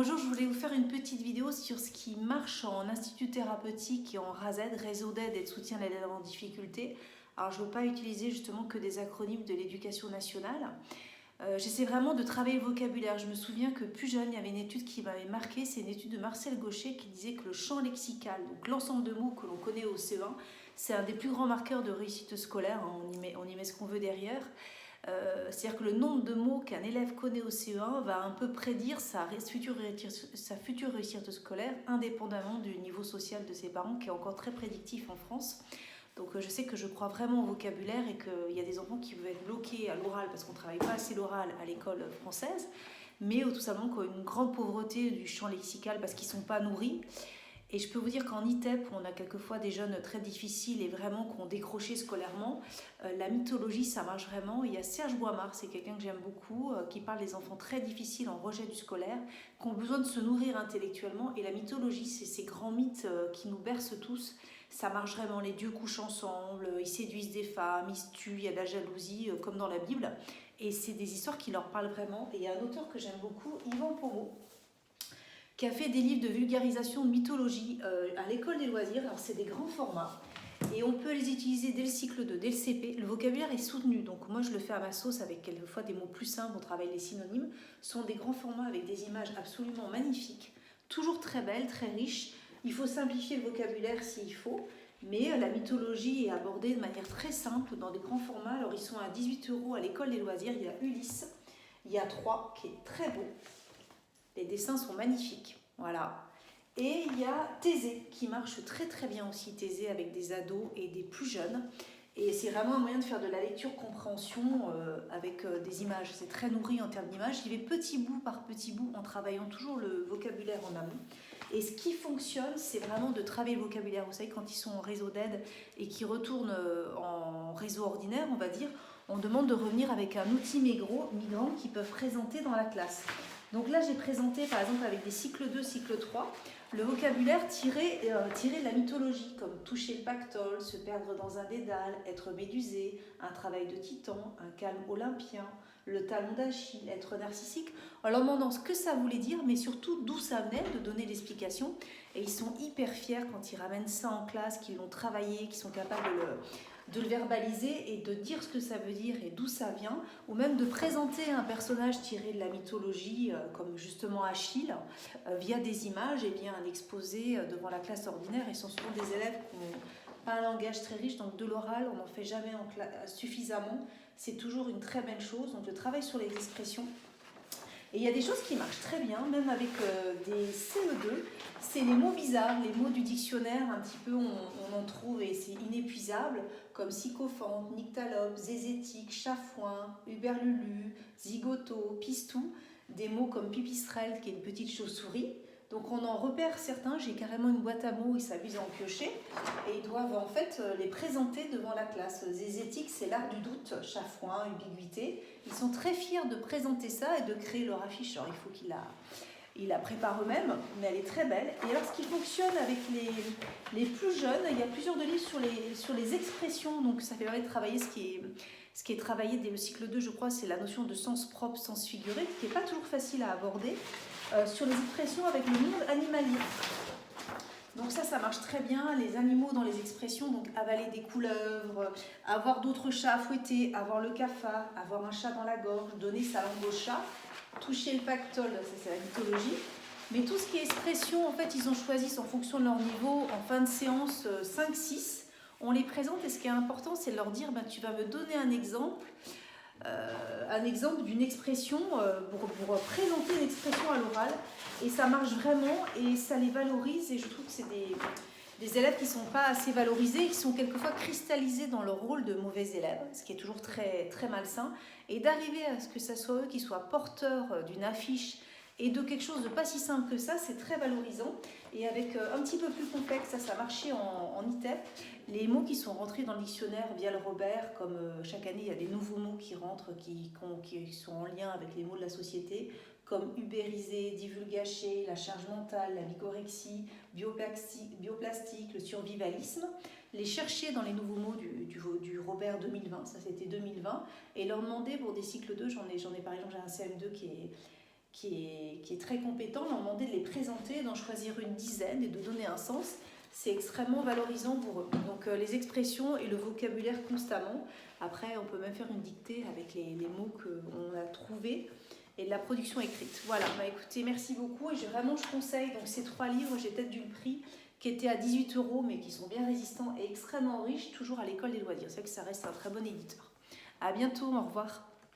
Bonjour, je voulais vous faire une petite vidéo sur ce qui marche en institut thérapeutique et en RASED, réseau d'aide et de soutien à l'élève en difficulté. Alors je ne veux pas utiliser justement que des acronymes de l'éducation nationale. J'essaie vraiment de travailler le vocabulaire. Je me souviens que plus jeune, il y avait une étude qui m'avait marqué, c'est une étude de Marcel Gaucher qui disait que le champ lexical, donc l'ensemble de mots que l'on connaît au CE1, c'est un des plus grands marqueurs de réussite scolaire, hein, on y met ce qu'on veut derrière. C'est-à-dire que le nombre de mots qu'un élève connaît au CE1 va un peu prédire sa future réussite scolaire, indépendamment du niveau social de ses parents, qui est encore très prédictif en France. Donc je sais que je crois vraiment au vocabulaire et qu'il y a des enfants qui peuvent être bloqués à l'oral parce qu'on ne travaille pas assez l'oral à l'école française, mais tout simplement qui ont une grande pauvreté du champ lexical parce qu'ils ne sont pas nourris. Et je peux vous dire qu'en ITEP, on a quelquefois des jeunes très difficiles et vraiment qui ont décroché scolairement. La mythologie, ça marche vraiment. Il y a Serge Boimard, c'est quelqu'un que j'aime beaucoup, qui parle des enfants très difficiles en rejet du scolaire, qui ont besoin de se nourrir intellectuellement. Et la mythologie, c'est ces grands mythes qui nous bercent tous. Ça marche vraiment. Les dieux couchent ensemble, ils séduisent des femmes, ils se tuent, il y a de la jalousie, comme dans la Bible. Et c'est des histoires qui leur parlent vraiment. Et il y a un auteur que j'aime beaucoup, Yvan Pomo, qui a fait des livres de vulgarisation de mythologie à l'école des loisirs. Alors c'est des grands formats et on peut les utiliser dès le cycle 2, dès le CP. Le vocabulaire est soutenu, donc moi je le fais à ma sauce avec quelquefois des mots plus simples, on travaille les synonymes. Ce sont des grands formats avec des images absolument magnifiques, toujours très belles, très riches. Il faut simplifier le vocabulaire s'il faut, mais la mythologie est abordée de manière très simple dans des grands formats. Alors ils sont à 18 € à l'école des loisirs. Il y a Ulysse, il y a 3 qui est très beau. Les dessins sont magnifiques, voilà. Et il y a Thésée qui marche très très bien aussi, Thésée avec des ados et des plus jeunes. Et c'est vraiment un moyen de faire de la lecture-compréhension avec des images. C'est très nourri en termes d'images. J'y vais petit bout par petit bout en travaillant toujours le vocabulaire en amont. Et ce qui fonctionne, c'est vraiment de travailler le vocabulaire. Vous savez, quand ils sont en réseau d'aide et qu'ils retournent en réseau ordinaire, on va dire, on demande de revenir avec un outil migrant qu'ils peuvent présenter dans la classe. Donc là, j'ai présenté, par exemple, avec des cycles 2, cycle 3, le vocabulaire tiré de la mythologie, comme toucher le pactole, se perdre dans un dédale, être médusé, un travail de titan, un calme olympien, le talon d'Achille, être narcissique, en leur demandant ce que ça voulait dire, mais surtout d'où ça venait, de donner l'explication. Et ils sont hyper fiers quand ils ramènent ça en classe, qu'ils l'ont travaillé, qu'ils sont capables de le verbaliser et de dire ce que ça veut dire et d'où ça vient, ou même de présenter un personnage tiré de la mythologie, comme justement Achille, via des images et via un exposé devant la classe ordinaire. Et ce sont souvent des élèves qui n'ont pas un langage très riche, donc de l'oral, on n'en fait jamais suffisamment. C'est toujours une très belle chose. Donc je travaille sur les expressions. Et il y a des choses qui marchent très bien, même avec des CE2, c'est les mots bizarres, les mots du dictionnaire, un petit peu on en trouve et c'est inépuisable, comme sycophante, nyctalope, zézétique, chafouin, huberlulu, zigoto, pistou, des mots comme pipistrelle, qui est une petite chauve-souris. Donc on en repère certains, j'ai carrément une boîte à mots, ils s'amusent à en piocher et ils doivent en fait les présenter devant la classe. Zézétique, c'est l'art du doute, chafouin, ambiguïté. Ils sont très fiers de présenter ça et de créer leur affiche. Alors il faut qu'ils la préparent eux-mêmes, mais elle est très belle. Et alors ce qui fonctionne avec les plus jeunes, il y a plusieurs de livres sur les expressions, donc ça permet de travailler ce qui est travaillé dès le cycle 2, je crois, c'est la notion de sens propre, sens figuré, qui n'est pas toujours facile à aborder. Sur les expressions avec le monde animalier. Donc ça marche très bien, les animaux dans les expressions, donc avaler des couleuvres, avoir d'autres chats à fouetter, avoir le cafard, avoir un chat dans la gorge, donner sa langue au chat, toucher le pactole, ça c'est la mythologie. Mais tout ce qui est expression, en fait, ils ont choisi en fonction de leur niveau, en fin de séance 5-6, on les présente et ce qui est important, c'est de leur dire, tu vas me donner un exemple d'une expression pour présenter une expression à l'oral et ça marche vraiment et ça les valorise et je trouve que c'est des élèves qui ne sont pas assez valorisés, qui sont quelquefois cristallisés dans leur rôle de mauvais élèves, ce qui est toujours très, très malsain, et d'arriver à ce que ce soit eux qui soient porteurs d'une affiche et de quelque chose de pas si simple que ça, c'est très valorisant. Et avec un petit peu plus complexe, ça marchait en ITEP, les mots qui sont rentrés dans le dictionnaire via le Robert, comme chaque année il y a des nouveaux mots qui rentrent, qui sont en lien avec les mots de la société, comme ubérisé, divulgaché, la charge mentale, la bigorexie, bioplastique, le survivalisme, les chercher dans les nouveaux mots du Robert 2020, ça c'était 2020, et leur demander pour des cycles 2, j'en ai par exemple, j'ai un CM2 qui est très compétent, m'a demandé de les présenter, d'en choisir une dizaine et de donner un sens. C'est extrêmement valorisant pour eux. Donc les expressions et le vocabulaire constamment. Après, on peut même faire une dictée avec les mots qu'on a trouvés et de la production écrite. Voilà, bah écoutez, merci beaucoup. Et je conseille donc, ces 3 livres. J'ai peut-être dû le prix qui étaient à 18 €, mais qui sont bien résistants et extrêmement riches, toujours à l'école des loisirs. C'est vrai que ça reste un très bon éditeur. À bientôt, au revoir.